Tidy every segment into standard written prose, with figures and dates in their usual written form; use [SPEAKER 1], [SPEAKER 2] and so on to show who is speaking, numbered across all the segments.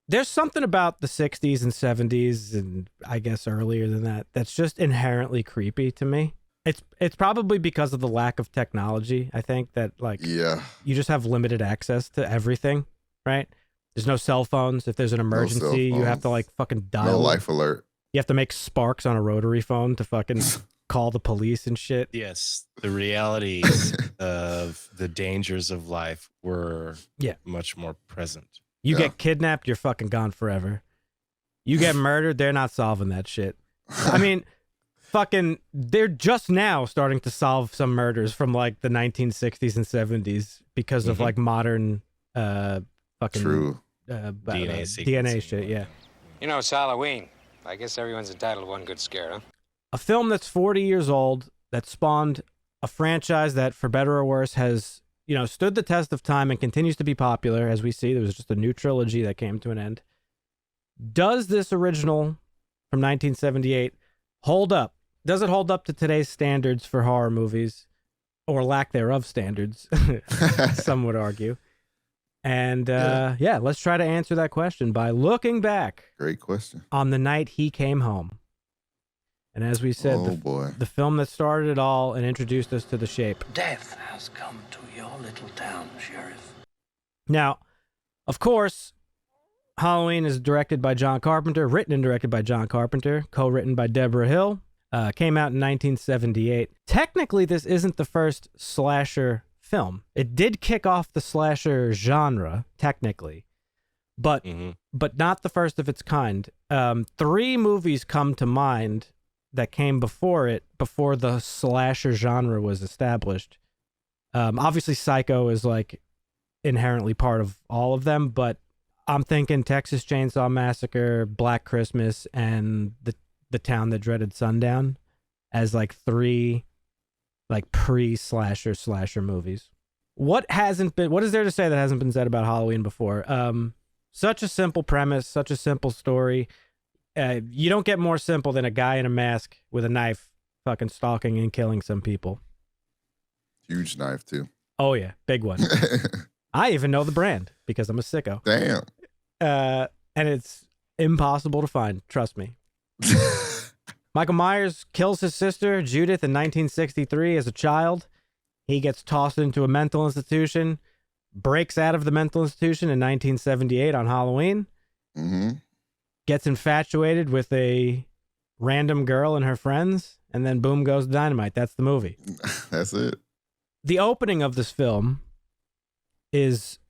[SPEAKER 1] There's something about the 60s and 70s, and I guess earlier than that, that's just inherently creepy to me. It's probably because of the lack of technology. I think that, like,
[SPEAKER 2] Yeah.
[SPEAKER 1] you just have limited access to everything, right? There's no cell phones. If there's an emergency, you have to, like, fucking dial.
[SPEAKER 2] No life alert.
[SPEAKER 1] You have to make sparks on a rotary phone to fucking call the police and shit.
[SPEAKER 3] Yes, the realities of the dangers of life were much more present.
[SPEAKER 1] You get kidnapped, you're fucking gone forever. You get murdered, they're not solving that shit. I mean, fucking, they're just now starting to solve some murders from, like, the 1960s and 70s because of, like, modern fucking
[SPEAKER 2] True.
[SPEAKER 1] DNA shit, yeah.
[SPEAKER 4] You know, it's Halloween. I guess everyone's entitled to one good scare, huh?
[SPEAKER 1] A film that's 40 years old, that spawned a franchise that, for better or worse, has, you know, stood the test of time and continues to be popular. As we see, there was just a new trilogy that came to an end. Does this original from 1978 hold up? Does it hold up to today's standards for horror movies, or lack thereof standards, some would argue? And let's try to answer that question by looking back.
[SPEAKER 2] Great question.
[SPEAKER 1] On the night he came home. And as we said, the film that started it all and introduced us to The Shape.
[SPEAKER 5] Death has come to your little town, Sheriff.
[SPEAKER 1] Now, of course, Halloween is directed by John Carpenter, written and directed by John Carpenter, co-written by Deborah Hill. Came out in 1978. Technically, this isn't the first slasher film. It did kick off the slasher genre, technically, but not the first of its kind. 3 movies come to mind that came before it, before the slasher genre was established. Obviously, Psycho is, like, inherently part of all of them, but I'm thinking Texas Chainsaw Massacre, Black Christmas, and the Town That Dreaded Sundown as, like, 3, like, pre-slasher movies. What is there to say that hasn't been said about Halloween before? Such a simple premise, such a simple story. You don't get more simple than a guy in a mask with a knife fucking stalking and killing some people.
[SPEAKER 2] Huge knife, too.
[SPEAKER 1] Oh, yeah. Big one. I even know the brand because I'm a sicko.
[SPEAKER 2] Damn.
[SPEAKER 1] And it's impossible to find. Trust me. Michael Myers kills his sister, Judith, in 1963 as a child. He gets tossed into a mental institution, breaks out of the mental institution in 1978 on Halloween, gets infatuated with a random girl and her friends, and then boom goes dynamite. That's the movie.
[SPEAKER 2] That's it.
[SPEAKER 1] The opening of this film is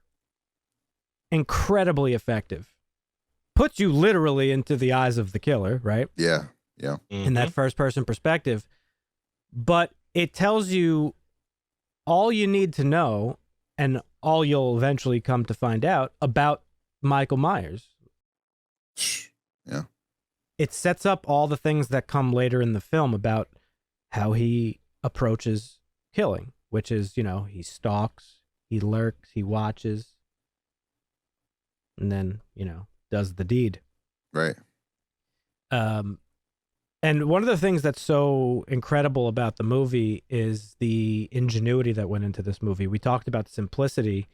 [SPEAKER 1] incredibly effective. Puts you literally into the eyes of the killer, right?
[SPEAKER 2] Yeah.
[SPEAKER 1] In that first-person perspective. But it tells you all you need to know and all you'll eventually come to find out about Michael Myers.
[SPEAKER 2] Yeah.
[SPEAKER 1] It sets up all the things that come later in the film about how he approaches killing, which is, you know, he stalks, he lurks, he watches, and then, you know, does the deed.
[SPEAKER 2] Right.
[SPEAKER 1] And one of the things that's so incredible about the movie is the ingenuity that went into this movie. We talked about simplicity.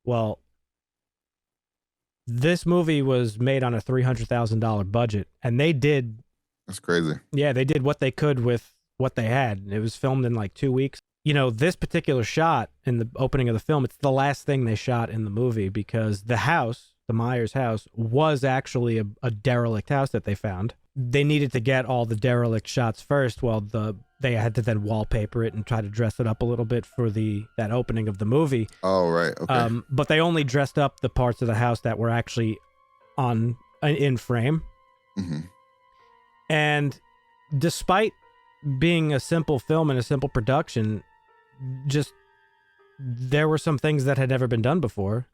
[SPEAKER 1] Well, this movie was made on a $300,000 budget, and they did...
[SPEAKER 2] That's crazy.
[SPEAKER 1] Yeah, they did what they could with what they had. It was filmed in like 2 weeks. You know, this particular shot in the opening of the film, it's the last thing they shot in the movie because the house, the Myers house, was actually a derelict house that they found. They needed to get all the derelict shots first while they had to then wallpaper it and try to dress it up a little bit for that opening of the movie.
[SPEAKER 2] Oh, right. Okay.
[SPEAKER 1] But they only dressed up the parts of the house that were actually in frame. And despite being a simple film and a simple production, just there were some things that had never been done before.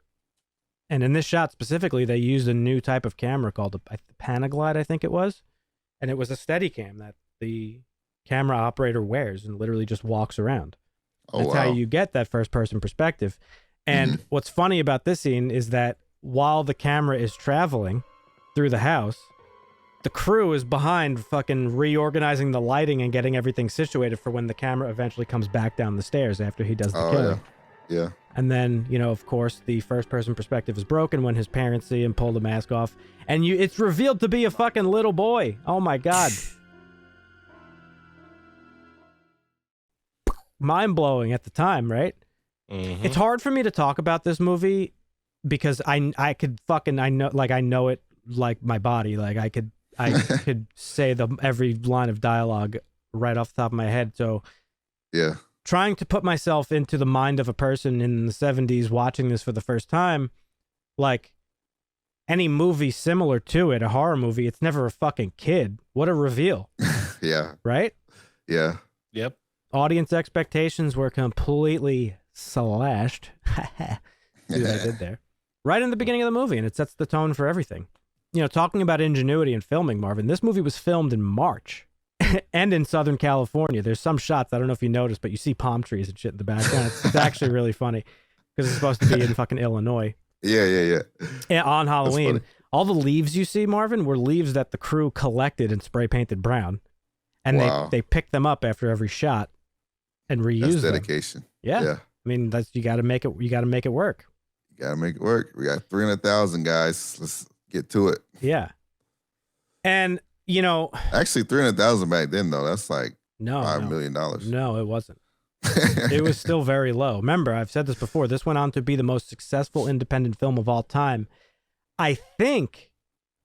[SPEAKER 1] And in this shot specifically, they used a new type of camera called a Panaglide, I think it was. And it was a Steadicam that the camera operator wears and literally just walks around. That's how you get that first-person perspective. And what's funny about this scene is that while the camera is traveling through the house, the crew is behind fucking reorganizing the lighting and getting everything situated for when the camera eventually comes back down the stairs after he does the killing.
[SPEAKER 2] Yeah.
[SPEAKER 1] And then, of course, the first-person perspective is broken when his parents see him pull the mask off. And it's revealed to be a fucking little boy. Oh, my God. Mind-blowing at the time, right?
[SPEAKER 3] Mm-hmm.
[SPEAKER 1] It's hard for me to talk about this movie because I know it like my body. Like, I could say every line of dialogue right off the top of my head. So,
[SPEAKER 2] yeah.
[SPEAKER 1] Trying to put myself into the mind of a person in the 70s watching this for the first time, like any movie similar to it, a horror movie, it's never a fucking kid. What a reveal.
[SPEAKER 2] Yeah.
[SPEAKER 1] Right?
[SPEAKER 2] Yeah.
[SPEAKER 3] Yep.
[SPEAKER 1] Audience expectations were completely slashed. See what I did there? Right in the beginning of the movie, and it sets the tone for everything. Talking about ingenuity in filming, Marvin, this movie was filmed in March. And in Southern California. There's some shots, I don't know if you noticed, but you see palm trees and shit in the background. It's actually really funny because it's supposed to be in fucking Illinois.
[SPEAKER 2] Yeah.
[SPEAKER 1] And on Halloween, all the leaves you see, Marvin, were leaves that the crew collected and spray painted brown. And
[SPEAKER 2] wow.
[SPEAKER 1] they picked them up after every shot and reused them.
[SPEAKER 2] That's dedication.
[SPEAKER 1] Yeah.
[SPEAKER 2] Yeah.
[SPEAKER 1] I mean, you got to make it work.
[SPEAKER 2] You got to make it work. We got 300,000 guys. Let's get to it.
[SPEAKER 1] Yeah. And
[SPEAKER 2] actually 300,000 back then though, that's like $5 million.
[SPEAKER 1] No, it wasn't. It was still very low. Remember, I've said this before, this went on to be the most successful independent film of all time. I think,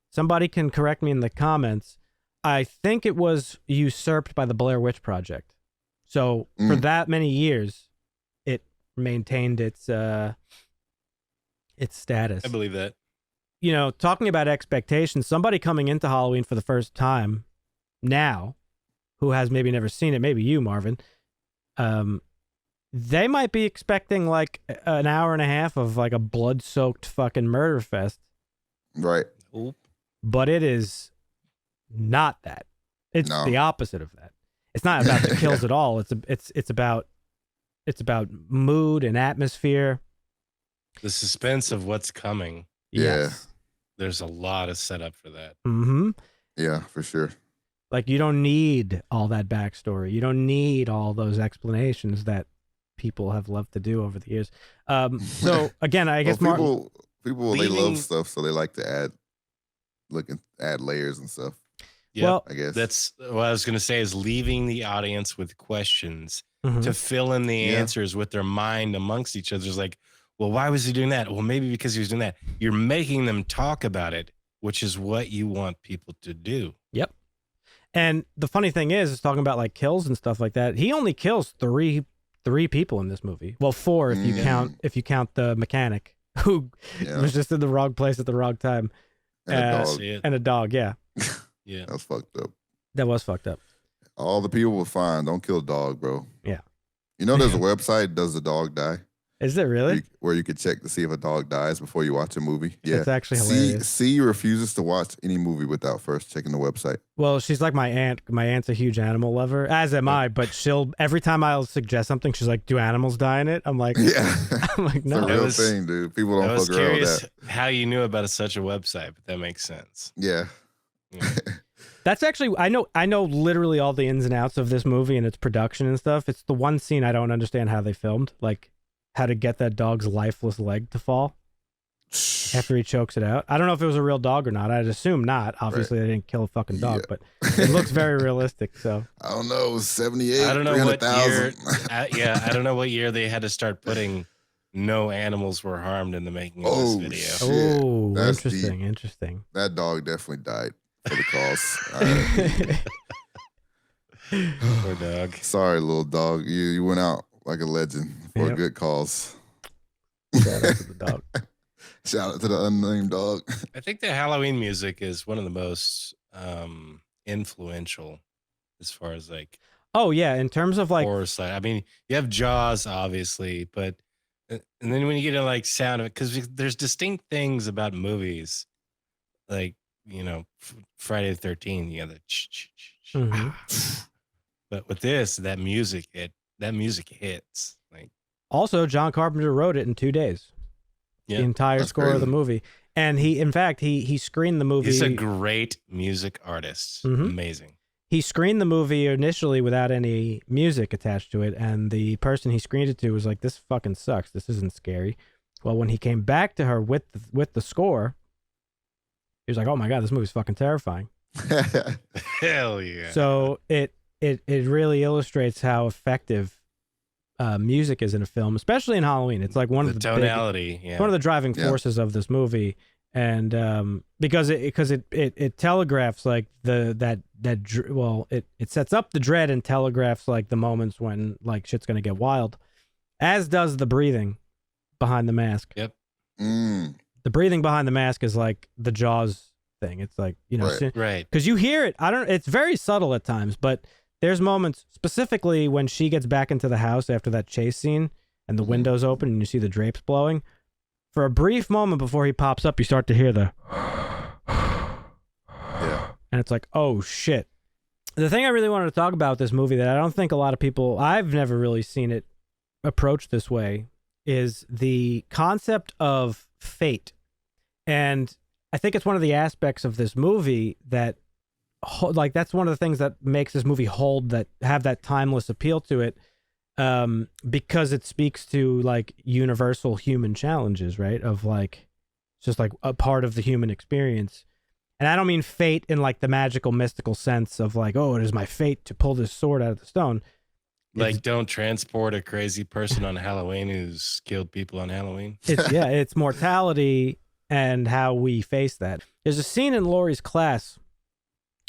[SPEAKER 1] somebody can correct me in the comments, I think it was usurped by the Blair Witch Project. So for that many years, it maintained its status.
[SPEAKER 3] I believe that.
[SPEAKER 1] Talking about expectations, somebody coming into Halloween for the first time now, who has maybe never seen it, maybe you, Marvin, they might be expecting like an hour and a half of like a blood-soaked fucking murder fest.
[SPEAKER 2] Right.
[SPEAKER 1] But it is not that. It's the opposite of that. It's not about the kills at all. It's about mood and atmosphere.
[SPEAKER 3] The suspense of what's coming.
[SPEAKER 1] Yes.
[SPEAKER 3] There's a lot of setup for that.
[SPEAKER 1] Mm-hmm.
[SPEAKER 2] Yeah, for sure.
[SPEAKER 1] Like, you don't need all that backstory. You don't need all those explanations that people have loved to do over the years. So again, I guess
[SPEAKER 2] people they love stuff, so they like to add layers and stuff.
[SPEAKER 3] Yeah,
[SPEAKER 1] well,
[SPEAKER 3] I guess that's what I was going to say, is leaving the audience with questions to fill in the answers with their mind amongst each other. It's like, well, why was he doing that? Well, maybe because he was doing that. You're making them talk about it, which is what you want people to do.
[SPEAKER 1] Yep. And the funny thing is talking about like kills and stuff like that. He only kills three people in this movie. Well, 4 if you count the mechanic who was just in the wrong place at the wrong time. And a dog. Yeah.
[SPEAKER 3] Yeah.
[SPEAKER 2] That was fucked up.
[SPEAKER 1] That was fucked up.
[SPEAKER 2] All the people were fine. Don't kill a dog, bro.
[SPEAKER 1] Yeah.
[SPEAKER 2] There's a website, Does the Dog Die?
[SPEAKER 1] Is it really?
[SPEAKER 2] Where you could check to see if a dog dies before you watch a movie. Yeah.
[SPEAKER 1] It's actually hilarious.
[SPEAKER 2] C refuses to watch any movie without first checking the website.
[SPEAKER 1] Well, she's like my aunt. My aunt's a huge animal lover, as am I, but every time I'll suggest something, she's like, do animals die in it? I'm like,
[SPEAKER 2] yeah.
[SPEAKER 1] I'm like, no.
[SPEAKER 2] It's a real thing, dude. People don't fuck around with that.
[SPEAKER 3] How you knew about such a website, but that makes sense.
[SPEAKER 2] Yeah.
[SPEAKER 1] That's actually, I know literally all the ins and outs of this movie and its production and stuff. It's the one scene I don't understand how they filmed, like how to get that dog's lifeless leg to fall after he chokes it out. I don't know if it was a real dog or not. I'd assume not. Obviously, they didn't kill a fucking dog, but it looks very realistic. So
[SPEAKER 2] I don't know. It was 78.
[SPEAKER 3] I don't know what year. I don't know what year they had to start putting no animals were harmed in the making of this video.
[SPEAKER 2] Shit.
[SPEAKER 1] Oh,
[SPEAKER 2] That's
[SPEAKER 1] interesting.
[SPEAKER 2] deep.
[SPEAKER 1] Interesting.
[SPEAKER 2] That dog definitely died for the cause.
[SPEAKER 3] Poor dog.
[SPEAKER 2] Sorry, little dog. You went out like a legend for a good cause.
[SPEAKER 1] Shout out to the dog.
[SPEAKER 2] Shout out to the unnamed dog.
[SPEAKER 3] I think the Halloween music is one of the most influential as far as like.
[SPEAKER 1] Oh yeah, in terms of like
[SPEAKER 3] horror side. I mean, you have Jaws, obviously, but and then when you get into like sound of it, because there's distinct things about movies, like Friday the 13th, you got the but with this, that music hits. Like,
[SPEAKER 1] also, John Carpenter wrote it in 2 days.
[SPEAKER 3] Yeah,
[SPEAKER 1] the entire score of the movie, and he screened the movie.
[SPEAKER 3] He's a great music artist. Amazing.
[SPEAKER 1] he screened the movie initially without any music attached to it, and the person he screened it to was like, "This fucking sucks. This isn't scary." Well, when he came back to her with the score, he was like, "Oh my god, this movie's fucking terrifying."
[SPEAKER 3] Hell yeah.
[SPEAKER 1] So it really illustrates how effective music is in a film, especially in Halloween. It's like one of the
[SPEAKER 3] tonality,
[SPEAKER 1] one of the driving forces of this movie. And because it telegraphs like it sets up the dread and telegraphs like the moments when like shit's gonna get wild, as does the breathing behind the mask.
[SPEAKER 3] Yep.
[SPEAKER 1] The breathing behind the mask is like the Jaws thing. It's like, you know,
[SPEAKER 3] right,
[SPEAKER 1] because you hear it. It's very subtle at times, but there's moments specifically when she gets back into the house after that chase scene and the windows open and you see the drapes blowing. For a brief moment before he pops up, you start to hear the and it's like, oh shit. The thing I really wanted to talk about with this movie that I don't think a lot of people, I've never really seen it approached this way, is the concept of fate. And I think it's one of the aspects of this movie that, like, that's one of the things that makes this movie have that timeless appeal to it. Because it speaks to like universal human challenges, right? Of like, it's just like a part of the human experience. And I don't mean fate in like the magical, mystical sense of like, oh, it is my fate to pull this sword out of the stone.
[SPEAKER 3] Like, don't transport a crazy person on Halloween who's killed people on Halloween.
[SPEAKER 1] It's mortality and how we face that. There's a scene in Laurie's class.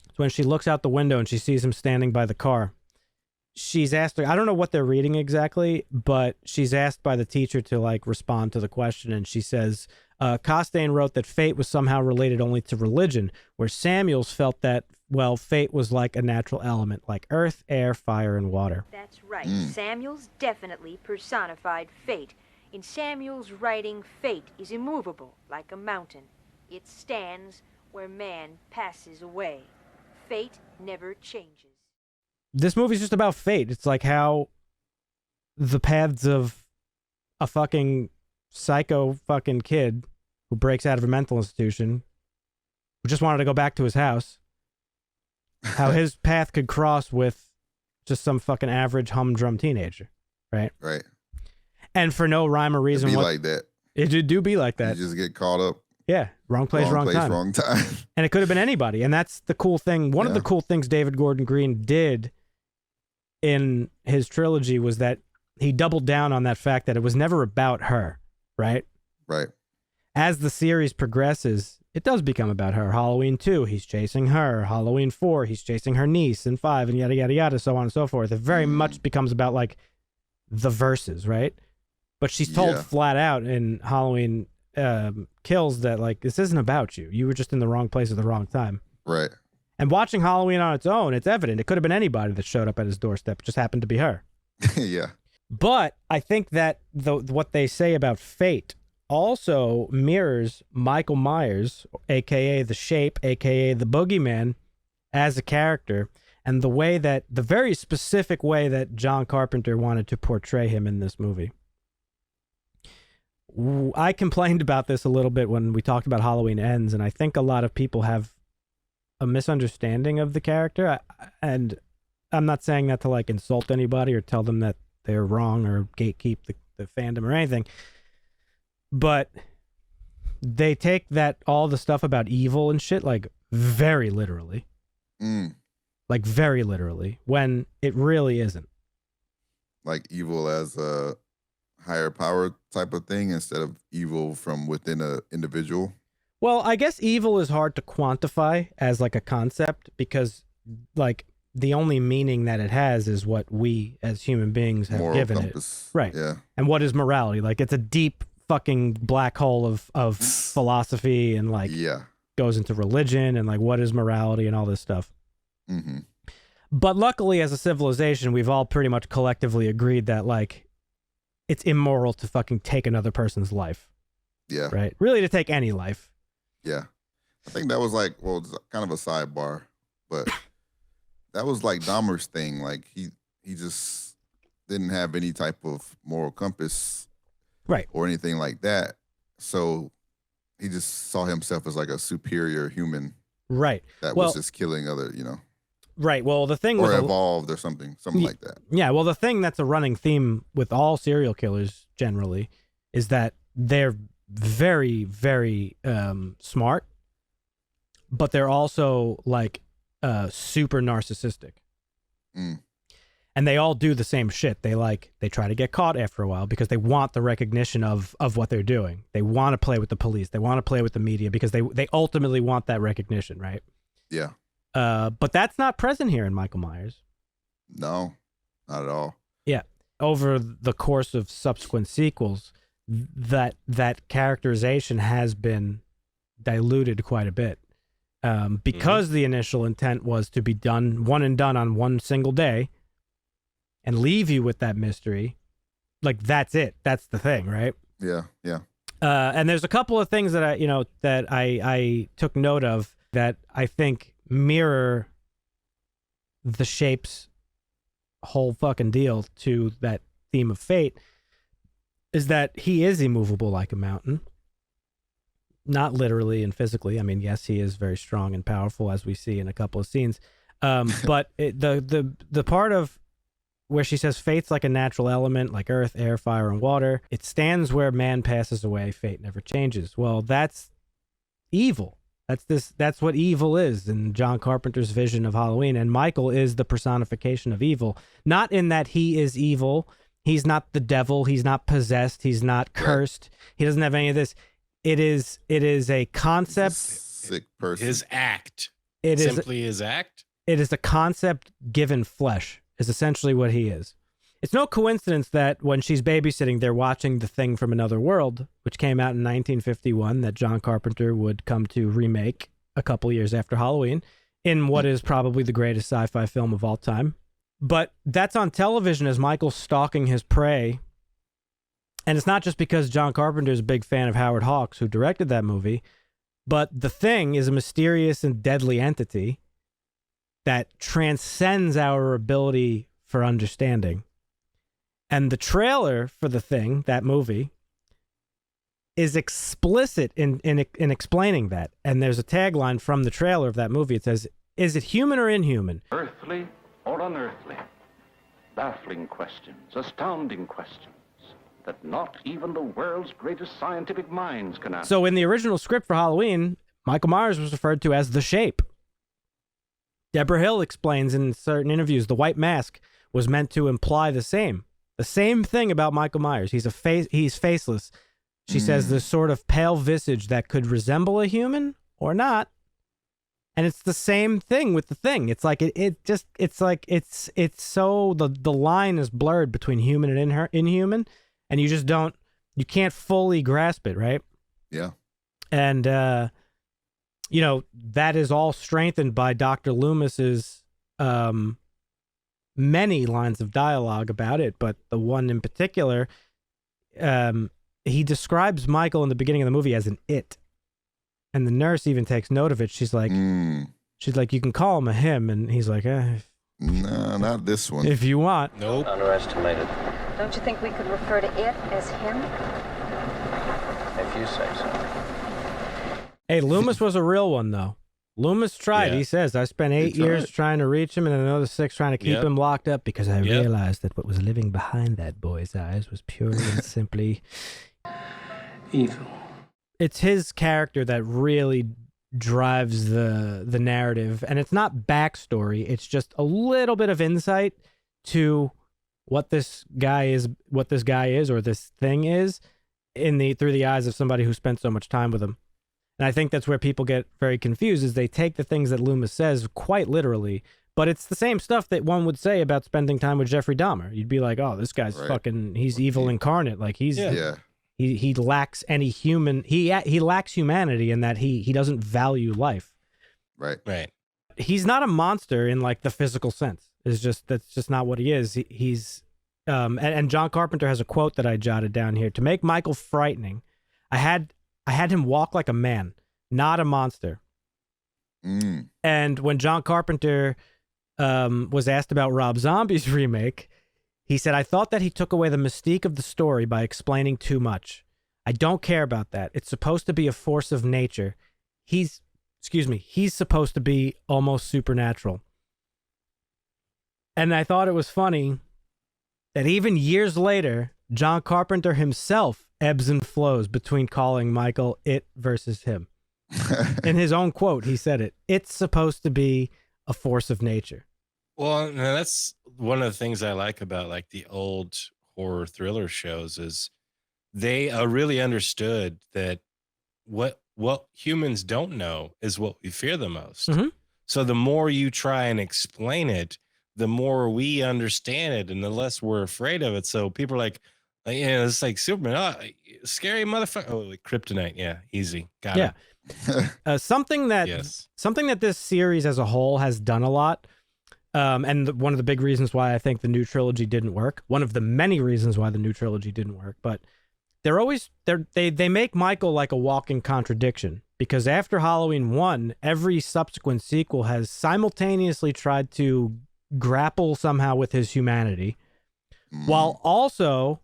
[SPEAKER 1] It's when she looks out the window and she sees him standing by the car. She's asked her, I don't know what they're reading exactly, but she's asked by the teacher to like respond to the question. And she says, Costain wrote that fate was somehow related only to religion, where Samuels felt that, well, fate was like a natural element, like earth, air, fire, and water.
[SPEAKER 6] That's right. Samuels definitely personified fate. In Samuel's writing, fate is immovable, like a mountain. It stands where man passes away. Fate never changes.
[SPEAKER 1] This movie's just about fate. It's like how the paths of a fucking psycho fucking kid who breaks out of a mental institution, who just wanted to go back to his house, how his path could cross with just some fucking average humdrum teenager, right?
[SPEAKER 2] Right.
[SPEAKER 1] And for no rhyme or reason.
[SPEAKER 2] It'd be like that.
[SPEAKER 1] It do be like that.
[SPEAKER 2] You just get caught up.
[SPEAKER 1] Yeah, wrong place, wrong time. And it could have been anybody. And that's the cool thing. One of the cool things David Gordon Green did in his trilogy was that he doubled down on that fact that it was never about her, right?
[SPEAKER 2] Right.
[SPEAKER 1] As the series progresses, it does become about her. Halloween 2, he's chasing her. Halloween 4, he's chasing her niece. And 5, and yada, yada, yada, so on and so forth. It very much becomes about, like, the verses, right? But she's told flat out in Halloween Kills that, like, this isn't about you. You were just in the wrong place at the wrong time.
[SPEAKER 2] Right.
[SPEAKER 1] And watching Halloween on its own, it's evident. It could have been anybody that showed up at his doorstep. It just happened to be her.
[SPEAKER 2] Yeah.
[SPEAKER 1] But I think that what they say about fate also mirrors Michael Myers, a.k.a. The Shape, a.k.a. the Boogeyman, as a character, and the very specific way that John Carpenter wanted to portray him in this movie. I complained about this a little bit when we talked about Halloween Ends, and I think a lot of people have a misunderstanding of the character. And I'm not saying that to like insult anybody or tell them that they're wrong or gatekeep the fandom or anything. But they take all the stuff about evil and shit like very literally. Like very literally, when it really isn't.
[SPEAKER 2] Like evil as a higher power type of thing instead of evil from within an individual.
[SPEAKER 1] Well, I guess evil is hard to quantify as like a concept because like the only meaning that it has is what we as human beings have given it. Right.
[SPEAKER 2] Yeah.
[SPEAKER 1] And what is morality? Like it's a deep fucking black hole of philosophy and like goes into religion and like what is morality and all this stuff.
[SPEAKER 2] Mm-hmm.
[SPEAKER 1] But luckily as a civilization, we've all pretty much collectively agreed that like it's immoral to fucking take another person's life.
[SPEAKER 2] Yeah.
[SPEAKER 1] Right? Really to take any life.
[SPEAKER 2] Yeah. I think that was like, well, it's kind of a sidebar, but that was like Dahmer's thing. Like he just didn't have any type of moral compass.
[SPEAKER 1] Right.
[SPEAKER 2] Or anything like that. So he just saw himself as like a superior human.
[SPEAKER 1] Right.
[SPEAKER 2] That was just killing other,
[SPEAKER 1] Right. Well, the thing
[SPEAKER 2] or
[SPEAKER 1] with
[SPEAKER 2] evolved or something like that.
[SPEAKER 1] yeah, well, the thing that's a running theme with all serial killers generally is that they're very, very smart, but they're also like super narcissistic.
[SPEAKER 2] Mm.
[SPEAKER 1] And they all do the same shit. They try to get caught after a while because they want the recognition of what they're doing. They want to play with the police. They want to play with the media because they ultimately want that recognition, right?
[SPEAKER 2] Yeah.
[SPEAKER 1] But that's not present here in Michael Myers.
[SPEAKER 2] No, not at all.
[SPEAKER 1] Yeah. Over the course of subsequent sequels, that characterization has been diluted quite a bit. Because the initial intent was to be done one and done on one single day and leave you with that mystery. Like, that's it. That's the thing, right?
[SPEAKER 2] Yeah, yeah.
[SPEAKER 1] And there's a couple of things that I took note of that I think mirror the Shape's whole fucking deal to that theme of fate, is that he is immovable like a mountain. Not literally and physically. I mean, yes, he is very strong and powerful, as we see in a couple of scenes. But the part of where she says fate's like a natural element, like earth, air, fire, and water. It stands where man passes away. Fate never changes. Well, that's evil. That's what evil is in John Carpenter's vision of Halloween. And Michael is the personification of evil. Not in that he is evil. He's not the devil. He's not possessed. He's not cursed. He doesn't have any of this. It is a concept.
[SPEAKER 2] Sick person.
[SPEAKER 3] His act.
[SPEAKER 1] It is
[SPEAKER 3] simply his act.
[SPEAKER 1] It is a concept given flesh, is essentially what he is. It's no coincidence that when she's babysitting, they're watching The Thing from Another World, which came out in 1951, that John Carpenter would come to remake a couple years after Halloween in what is probably the greatest sci-fi film of all time. But that's on television as Michael stalking his prey. And it's not just because John Carpenter is a big fan of Howard Hawks, who directed that movie, but The Thing is a mysterious and deadly entity that transcends our ability for understanding. And the trailer for The Thing, that movie, is explicit in explaining that. And there's a tagline from the trailer of that movie. It says, "Is it human or inhuman?"
[SPEAKER 7] Earthly or unearthly? Baffling questions, astounding questions that not even the world's greatest scientific minds can answer.
[SPEAKER 1] So in the original script for Halloween, Michael Myers was referred to as the Shape. Deborah Hill explains in certain interviews the white mask was meant to imply the same thing about Michael Myers. He's faceless. She says this sort of pale visage that could resemble a human or not. And it's the same thing with The Thing. It's like it's so the line is blurred between human and inhuman, and you can't fully grasp it, right?
[SPEAKER 2] Yeah.
[SPEAKER 1] And that is all strengthened by Dr. Loomis's many lines of dialogue about it, but the one in particular, he describes Michael in the beginning of the movie as an it. And the nurse even takes note of it. She's like, you can call him a him. And he's like,
[SPEAKER 2] no, not this one.
[SPEAKER 1] If you want.
[SPEAKER 3] Nope.
[SPEAKER 5] Underestimated.
[SPEAKER 8] Don't you think we could refer to it as him?
[SPEAKER 5] If you say so.
[SPEAKER 1] Hey, Loomis was a real one, though. Loomis tried.
[SPEAKER 3] Yeah.
[SPEAKER 1] He says, I spent 8 years trying to reach him and another 6 trying to keep him locked up because I realized that what was living behind that boy's eyes was purely and simply
[SPEAKER 5] Evil.
[SPEAKER 1] It's his character that really drives the narrative, and it's not backstory. It's just a little bit of insight to what this guy is, or this thing is, through the eyes of somebody who spent so much time with him. And I think that's where people get very confused, is they take the things that Loomis says quite literally, but it's the same stuff that one would say about spending time with Jeffrey Dahmer. You'd be like, oh, this guy's he's evil incarnate. Like he lacks any human, he lacks humanity in that he doesn't value life.
[SPEAKER 2] Right.
[SPEAKER 1] He's not a monster in like the physical sense. That's just not what he is. He's and John Carpenter has a quote that I jotted down here. To make Michael frightening, I had him walk like a man, not a monster. And when John Carpenter was asked about Rob Zombie's remake, he said, I thought that he took away the mystique of the story by explaining too much. I don't care about that. It's supposed to be a force of nature. He's supposed to be almost supernatural. And I thought it was funny that even years later, John Carpenter himself ebbs and flows between calling Michael it versus him. In his own quote, he said it. It's supposed to be a force of nature.
[SPEAKER 3] Well, and that's one of the things I like about like the old horror thriller shows is they really understood that what humans don't know is what we fear the most.
[SPEAKER 1] Mhm.
[SPEAKER 3] So the more you try and explain it, the more we understand it and the less we're afraid of it. So people are like, it's like Superman, scary motherfucker. Oh, like kryptonite. Yeah, easy. Got
[SPEAKER 1] Yeah.
[SPEAKER 3] it.
[SPEAKER 1] Something that this series as a whole has done a lot, and one of the big reasons why I think the new trilogy didn't work, one of the many reasons why the new trilogy didn't work, but they make Michael like a walking contradiction, because after Halloween 1, every subsequent sequel has simultaneously tried to grapple somehow with his humanity while also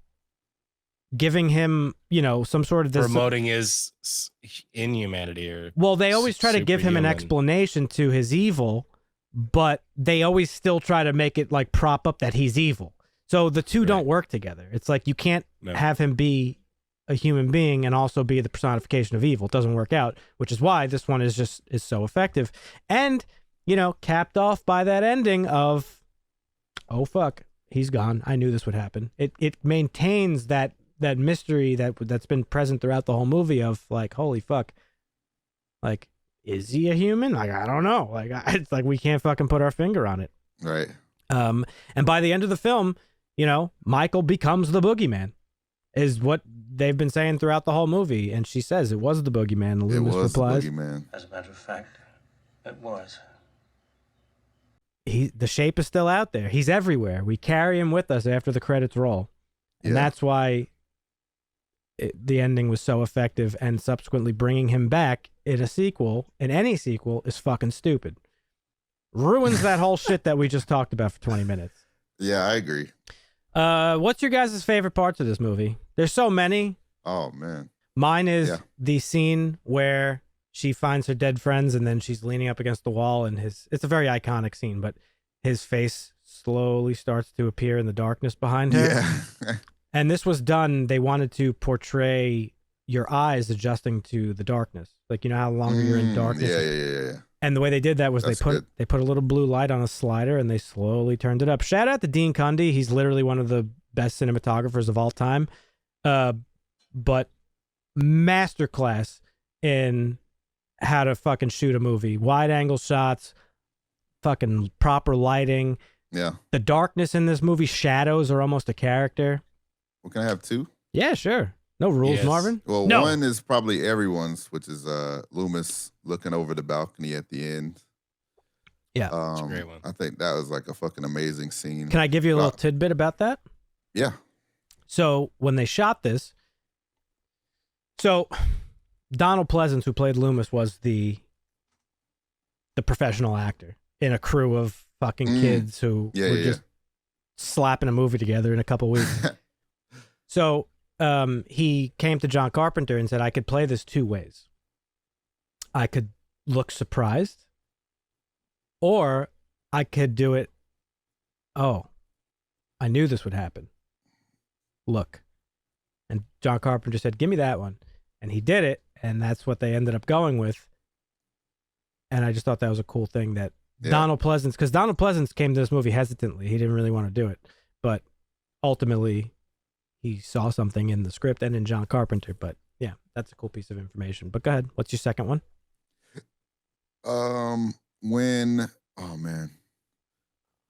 [SPEAKER 1] giving him, some sort of this
[SPEAKER 3] Promoting his inhumanity or
[SPEAKER 1] well, they always try to give him an
[SPEAKER 3] superhuman.
[SPEAKER 1] explanation to his evil, but they always still try to make it like prop up that he's evil. So the two don't work together. It's like you can't have him be a human being and also be the personification of evil. It doesn't work out, which is why this one is so effective. And, capped off by that ending of, oh fuck, he's gone. I knew this would happen. It maintains that mystery that's been present throughout the whole movie of like, holy fuck, like, is he a human? Like, I don't know. Like, it's like we can't fucking put our finger on it.
[SPEAKER 2] Right.
[SPEAKER 1] And by the end of the film, Michael becomes the boogeyman, is what they've been saying throughout the whole movie. And she says it was the boogeyman. Loomis replies,
[SPEAKER 2] the boogeyman.
[SPEAKER 5] As a matter of fact, it was.
[SPEAKER 1] the shape is still out there. He's everywhere. We carry him with us after the credits roll. And that's why the ending was so effective, and subsequently bringing him back in any sequel, is fucking stupid. Ruins that whole shit that we just talked about for 20 minutes.
[SPEAKER 2] Yeah, I agree.
[SPEAKER 1] What's your guys' favorite parts of this movie? There's so many.
[SPEAKER 2] Oh, man.
[SPEAKER 1] Mine is the scene where she finds her dead friends and then she's leaning up against the wall, and it's a very iconic scene, but his face slowly starts to appear in the darkness behind her.
[SPEAKER 2] Yeah.
[SPEAKER 1] And this was done, they wanted to portray your eyes adjusting to the darkness. Like, how longer you're in darkness.
[SPEAKER 2] Yeah.
[SPEAKER 1] And the way they did that was
[SPEAKER 2] That's
[SPEAKER 1] they put a little blue light on a slider and they slowly turned it up. Shout out to Dean Cundy. He's literally one of the best cinematographers of all time. But masterclass in how to fucking shoot a movie. Wide angle shots, fucking proper lighting.
[SPEAKER 2] Yeah.
[SPEAKER 1] The darkness in this movie, shadows are almost a character.
[SPEAKER 2] Well, can I have two?
[SPEAKER 1] Yeah, sure. No rules,
[SPEAKER 3] Yes.
[SPEAKER 1] Marvin.
[SPEAKER 2] Well,
[SPEAKER 1] No.
[SPEAKER 2] one is probably everyone's, which is Loomis looking over the balcony at the end.
[SPEAKER 1] Yeah.
[SPEAKER 3] That's a great one.
[SPEAKER 2] I think that was like a fucking amazing scene.
[SPEAKER 1] Can I give you a little tidbit about that?
[SPEAKER 2] Yeah.
[SPEAKER 1] So when they shot this, Donald Pleasance, who played Loomis, was the professional actor in a crew of fucking kids who were just slapping a movie together in a couple weeks. So he came to John Carpenter and said, I could play this two ways. I could look surprised, or I could do it, oh, I knew this would happen. Look. And John Carpenter said, give me that one. And he did it, and that's what they ended up going with. And I just thought that was a cool thing that Donald Pleasance, because Donald Pleasance came to this movie hesitantly. He didn't really want to do it. But ultimately, he saw something in the script and in John Carpenter. But yeah, that's a cool piece of information. But go ahead. What's your second one?
[SPEAKER 2] Oh man,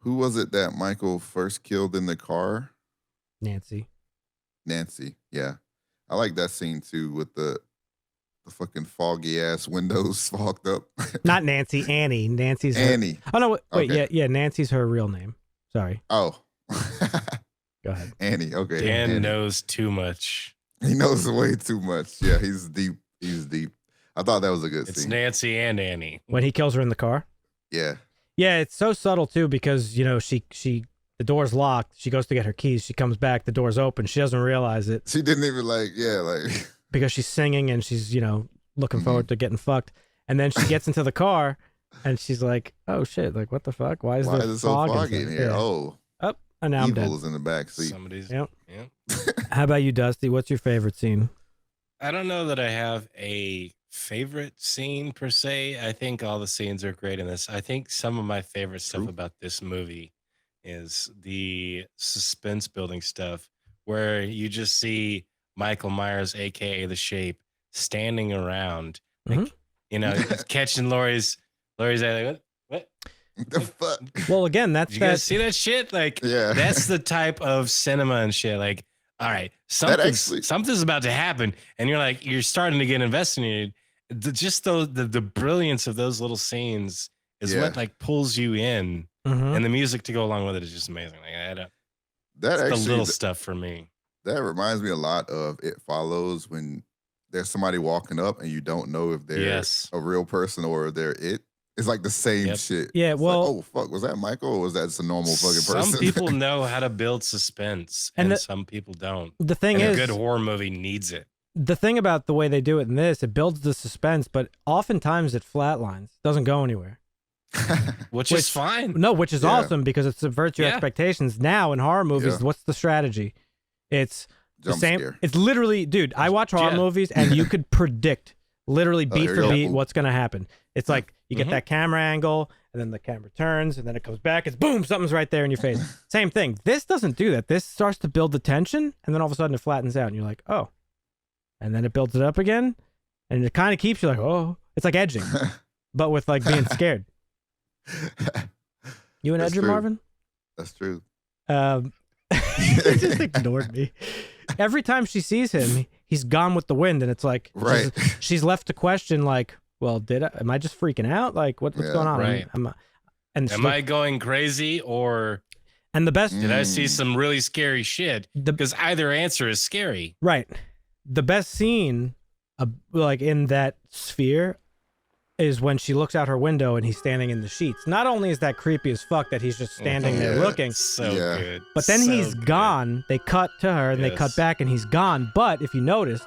[SPEAKER 2] who was it that Michael first killed in the car?
[SPEAKER 1] Nancy.
[SPEAKER 2] Yeah, I like that scene too, with the fucking foggy ass windows fogged up.
[SPEAKER 1] Not Nancy, Annie. Nancy's
[SPEAKER 2] Annie.
[SPEAKER 1] Oh no, wait,
[SPEAKER 2] Okay.
[SPEAKER 1] yeah, Nancy's her real name. Sorry.
[SPEAKER 2] Oh.
[SPEAKER 1] Go ahead.
[SPEAKER 2] Annie. Okay.
[SPEAKER 3] Dan
[SPEAKER 2] Annie.
[SPEAKER 3] knows too much.
[SPEAKER 2] He knows way too much. Yeah, he's deep. I thought that was a good
[SPEAKER 3] It's
[SPEAKER 2] scene.
[SPEAKER 3] Nancy and Annie.
[SPEAKER 1] When he kills her in the car?
[SPEAKER 2] Yeah.
[SPEAKER 1] Yeah, it's so subtle too, because she the door's locked. She goes to get her keys. She comes back. The door's open. She doesn't realize it
[SPEAKER 2] She didn't even
[SPEAKER 1] because she's singing and she's looking forward to getting fucked. And then she gets into the car And she's like, "Oh shit! Like, what the fuck? Why is
[SPEAKER 2] Why
[SPEAKER 1] there
[SPEAKER 2] is it so
[SPEAKER 1] fog
[SPEAKER 2] foggy in
[SPEAKER 1] inside?"
[SPEAKER 2] here?
[SPEAKER 1] Yeah.
[SPEAKER 2] Oh,
[SPEAKER 1] Oh, and now I'm dead.
[SPEAKER 2] evil is in the back seat.
[SPEAKER 3] Somebody's.
[SPEAKER 1] Yep.
[SPEAKER 3] Yeah.
[SPEAKER 1] How about you, Dusty? What's your favorite scene?
[SPEAKER 3] I don't know that I have a favorite scene per se. I think all the scenes are great in this. I think some of my favorite stuff
[SPEAKER 2] True.
[SPEAKER 3] about this movie is the suspense building stuff where you just see Michael Myers, aka the Shape, standing around, like, catching Laurie's eye, like, what?
[SPEAKER 2] The fuck?
[SPEAKER 1] Well, again, that's
[SPEAKER 3] Did you guys see that shit? Like,
[SPEAKER 2] Yeah.
[SPEAKER 3] that's the type of cinema and shit. Like, all right, something's about to happen, and you're starting to get invested in it. Just the brilliance of those little scenes is what like pulls you in, and the music to go along with it is just amazing. Like, the little stuff for me.
[SPEAKER 2] That reminds me a lot of It Follows, when there's somebody walking up and you don't know if they're a real person or they're it. It's like the same shit.
[SPEAKER 1] Yeah,
[SPEAKER 2] It's
[SPEAKER 1] well,
[SPEAKER 2] like, oh fuck, was that Michael or was that just a normal fucking person?
[SPEAKER 3] Some people know how to build suspense, and some people don't.
[SPEAKER 1] The thing
[SPEAKER 3] and
[SPEAKER 1] is,
[SPEAKER 3] a good horror movie needs it.
[SPEAKER 1] The thing about the way they do it in this, it builds the suspense, but oftentimes it flatlines, doesn't go anywhere.
[SPEAKER 3] which is fine.
[SPEAKER 1] No, which is awesome because it subverts your expectations. Now in horror movies, what's the strategy? It's the same.
[SPEAKER 2] Scare.
[SPEAKER 1] It's literally, dude, I watch horror movies and you could predict literally beat for beat what's going to happen. It's like you get that camera angle and then the camera turns and then it comes back. It's boom, something's right there in your face. Same thing. This doesn't do that. This starts to build the tension and then all of a sudden it flattens out and you're like, oh. And then it builds it up again and it kind of keeps you like, oh. It's like edging, but with like being scared. You an edger,
[SPEAKER 2] true.
[SPEAKER 1] Marvin?
[SPEAKER 2] That's true.
[SPEAKER 1] He just ignored me. Every time she sees him, he's gone with the wind, and it's like she's left to question, like, well, am I just freaking out? Like, what's going on?
[SPEAKER 3] Right. Am I going crazy or?
[SPEAKER 1] And the best,
[SPEAKER 3] did I see some really scary shit? Because either answer is scary.
[SPEAKER 1] Right. The best scene, like in that sphere, is when she looks out her window and he's standing in the sheets. Not only is that creepy as fuck that he's just standing there looking,
[SPEAKER 3] so good,
[SPEAKER 1] but then he's gone. They cut to her and they cut back and he's gone. But if you noticed,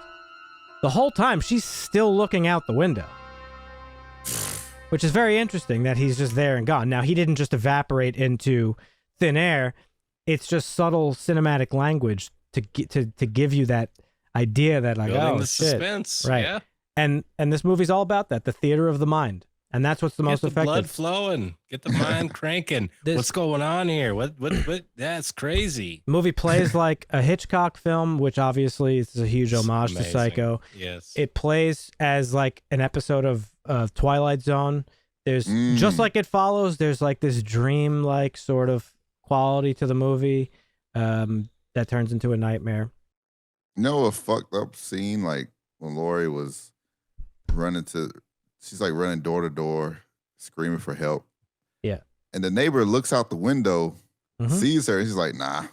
[SPEAKER 1] the whole time she's still looking out the window, which is very interesting that he's just there and gone. Now, he didn't just evaporate into thin air. It's just subtle cinematic language to give you that idea that like,
[SPEAKER 3] building
[SPEAKER 1] oh,
[SPEAKER 3] the
[SPEAKER 1] shit.
[SPEAKER 3] suspense,
[SPEAKER 1] right?
[SPEAKER 3] Yeah.
[SPEAKER 1] And this movie's all about that, the theater of the mind. And that's what's the most effective.
[SPEAKER 3] Blood flowing, get the mind cranking. What's going on here? What? That's crazy.
[SPEAKER 1] The movie plays like a Hitchcock film, which obviously is a huge homage to Psycho.
[SPEAKER 3] Yes.
[SPEAKER 1] It plays as like an episode of Twilight Zone. There's just like It Follows, there's like this dream-like sort of quality to the movie that turns into a nightmare.
[SPEAKER 2] You know, a fucked up scene, like when Laurie was she's like running door to door, screaming for help.
[SPEAKER 1] Yeah.
[SPEAKER 2] And the neighbor looks out the window, sees her, and she's like, nah.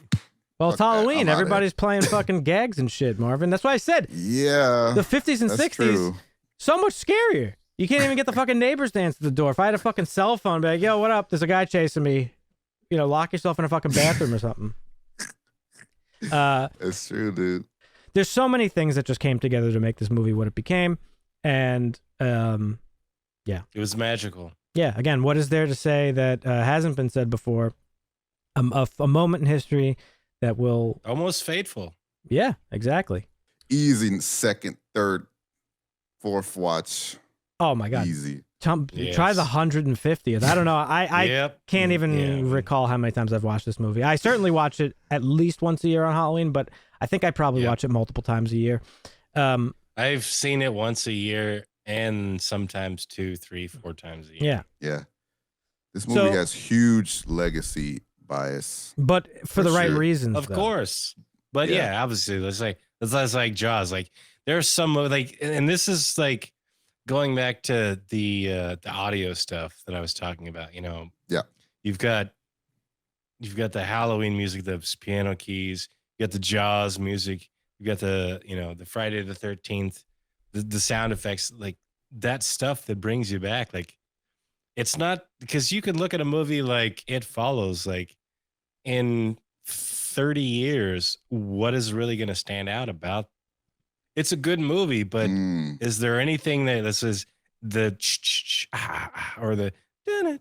[SPEAKER 1] Well, it's Halloween. Everybody's playing fucking gags and shit, Marvin. That's why I said,
[SPEAKER 2] yeah,
[SPEAKER 1] the 50s and 60s,
[SPEAKER 2] true.
[SPEAKER 1] So much scarier. You can't even get the fucking neighbors to answer the door. If I had a fucking cell phone, I'd be like, yo, what up? There's a guy chasing me. You know, lock yourself in a fucking bathroom or something.
[SPEAKER 2] It's true, dude.
[SPEAKER 1] There's so many things that just came together to make this movie what it became. And yeah,
[SPEAKER 3] it was magical.
[SPEAKER 1] Yeah, again, what is there to say that hasn't been said before? A moment in history that will
[SPEAKER 3] almost fateful.
[SPEAKER 1] Yeah, exactly.
[SPEAKER 2] Easy second, third, fourth watch.
[SPEAKER 1] Oh my god,
[SPEAKER 2] easy.
[SPEAKER 1] Try the 150th. I don't know. I can't even recall how many times I've watched this movie. I certainly watch it at least once a year on Halloween, but I think I probably watch it multiple times a year.
[SPEAKER 3] I've seen it once a year and sometimes 2, 3, 4 times a year.
[SPEAKER 2] Yeah. This movie has huge legacy bias.
[SPEAKER 1] But for the right reasons.
[SPEAKER 3] Of course. But yeah, obviously, that's like Jaws. Like there's some like, and this is like going back to the audio stuff that I was talking about, you know.
[SPEAKER 2] Yeah.
[SPEAKER 3] You've got the Halloween music, the piano keys, you got the Jaws music, you got the, you know, the Friday the 13th, the sound effects, like that stuff that brings you back. Like it's not, because you could look at a movie like It Follows, like in 30 years, what is really going to stand out about? It's a good movie, but is there anything that this is the or the that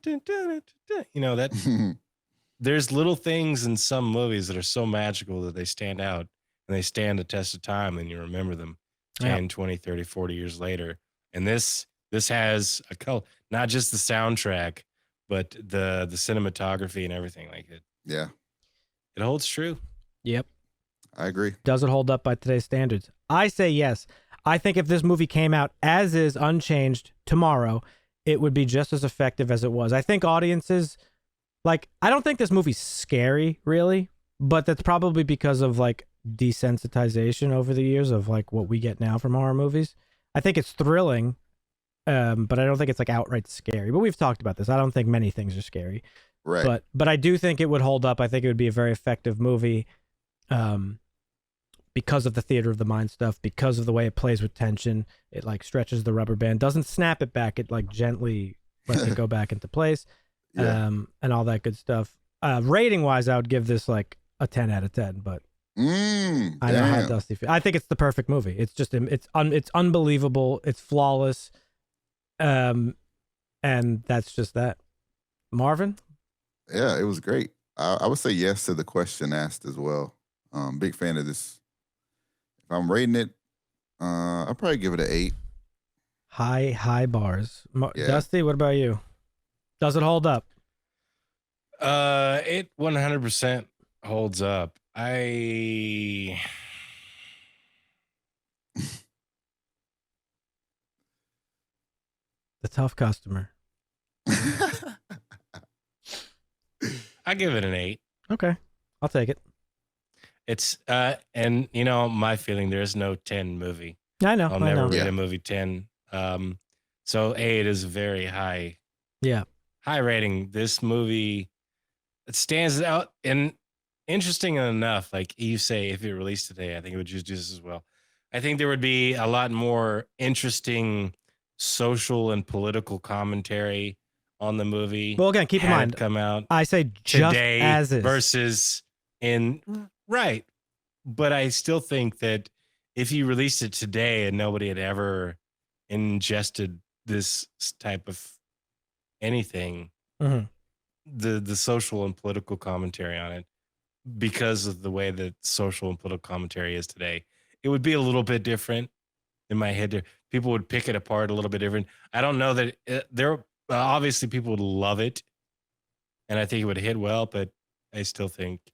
[SPEAKER 3] there's little things in some movies that are so magical that they stand out and they stand the test of time and you remember them 10, 20, 30, 40 years later. And this has a color, not just the soundtrack, but the cinematography and everything like it.
[SPEAKER 2] Yeah.
[SPEAKER 3] It holds true.
[SPEAKER 1] Yep.
[SPEAKER 2] I agree.
[SPEAKER 1] Does it hold up by today's standards? I say yes. I think if this movie came out as is, unchanged, tomorrow, it would be just as effective as it was. I think audiences, like, I don't think this movie's scary, really, but that's probably because of, like, desensitization over the years of, like, what we get now from horror movies. I think it's thrilling, but I don't think it's, like, outright scary. But we've talked about this. I don't think many things are scary.
[SPEAKER 2] Right.
[SPEAKER 1] But I do think it would hold up. I think it would be a very effective movie. Because of the theater of the mind stuff, because of the way it plays with tension, it like stretches the rubber band, doesn't snap it back, it like gently lets it go back into place, and all that good stuff. Rating wise, I would give this like a 10 out of 10, but I know how Dusty feels. I think it's the perfect movie. It's just it's unbelievable, it's flawless, and that's just that. Marvin?
[SPEAKER 2] Yeah, it was great. I would say yes to the question asked as well. Big fan of this. If I'm rating it, I'll probably give it an 8.
[SPEAKER 1] High bars. Dusty, what about you? Does it hold up?
[SPEAKER 3] It 100% holds up. The
[SPEAKER 1] tough customer.
[SPEAKER 3] I give it an 8.
[SPEAKER 1] Okay, I'll take it.
[SPEAKER 3] It's and you know my feeling, there is no 10 movie.
[SPEAKER 1] I know.
[SPEAKER 3] I'll never rate a movie 10. So 8 is very high.
[SPEAKER 1] Yeah.
[SPEAKER 3] High rating. This movie, it stands out, and interesting enough, like you say, if it released today, I think it would just do this as well. I think there would be a lot more interesting social and political commentary on the movie.
[SPEAKER 1] Well, again, keep in mind,
[SPEAKER 3] come out
[SPEAKER 1] I say just
[SPEAKER 3] today
[SPEAKER 1] as is
[SPEAKER 3] versus in right. But I still think that if you released it today and nobody had ever ingested this type of anything, the social and political commentary on it, because of the way that social and political commentary is today, it would be a little bit different in my head. People would pick it apart a little bit different. I don't know that there. Obviously, people would love it, and I think it would hit well. But I still think it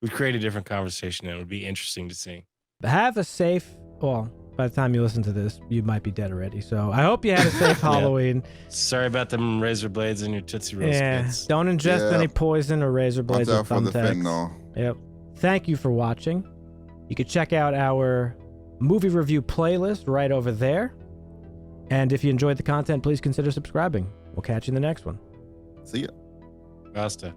[SPEAKER 3] would create a different conversation, and it would be interesting to see.
[SPEAKER 1] Have a safe. Well, by the time you listen to this, you might be dead already. So I hope you had a safe Halloween.
[SPEAKER 3] Sorry about them razor blades in your Tootsie Rolls. Kids.
[SPEAKER 1] Don't ingest any poison or razor blades or thumbtacks. Yep. Thank you for watching. You can check out our movie review playlist right over there. And if you enjoyed the content, please consider subscribing. We'll catch you in the next one.
[SPEAKER 2] See ya.
[SPEAKER 3] Basta.